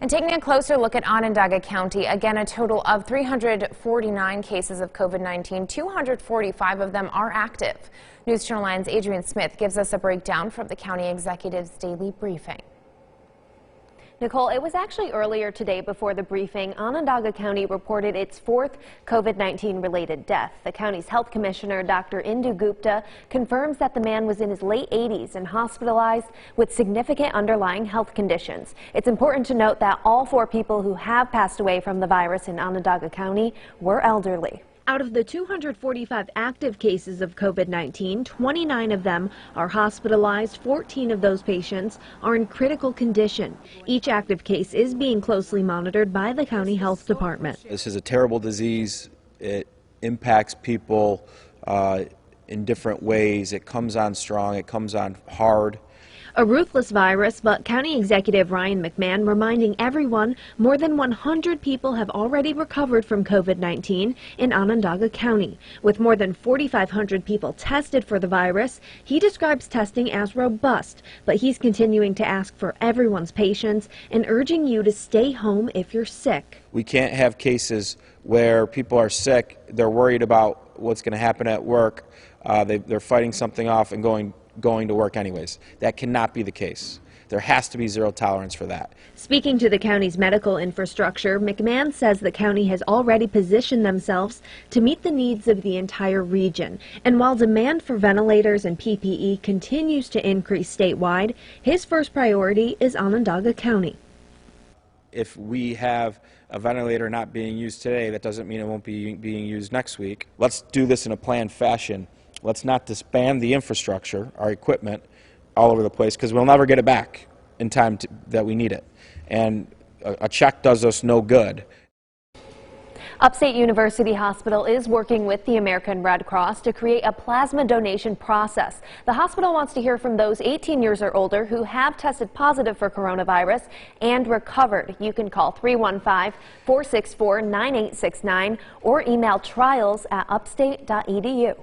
And taking a closer look at Onondaga County, again, a total of 349 cases of COVID-19. 245 of them are active. News Channel 9's Adrian Smith gives us a breakdown from the county executive's daily briefing. Nicole, it was actually earlier today before the briefing, Onondaga County reported its fourth COVID-19 related death. The county's health commissioner, Dr. Indu Gupta, confirms that the man was in his late 80s and hospitalized with significant underlying health conditions. It's important to note that all 4 people who have passed away from the virus in Onondaga County were elderly. Out of the 245 active cases of COVID-19, 29 of them are hospitalized. 14 of those patients are in critical condition. Each active case is being closely monitored by the county health department. This is a terrible disease. It impacts people in different ways. It comes on strong, it comes on hard. A ruthless virus, but County Executive Ryan McMahon reminding everyone more than 100 people have already recovered from COVID-19 in Onondaga County. With more than 4,500 people tested for the virus, he describes testing as robust, but he's continuing to ask for everyone's patience and urging you to stay home if you're sick. We can't have cases where people are sick, they're worried about what's going to happen at work, they're fighting something off and going to work anyways. That cannot be the case. There has to be zero tolerance for that. Speaking to the county's medical infrastructure, McMahon says the county has already positioned themselves to meet the needs of the entire region. And while demand for ventilators and PPE continues to increase statewide, his first priority is Onondaga County. If we have a ventilator not being used today, that doesn't mean it won't be being used next week. Let's do this in a planned fashion. Let's not disband the infrastructure, our equipment, all over the place, because we'll never get it back in time that we need it. And a check does us no good. Upstate University Hospital is working with the American Red Cross to create a plasma donation process. The hospital wants to hear from those 18 years or older who have tested positive for coronavirus and recovered. You can call 315-464-9869 or email trials@upstate.edu.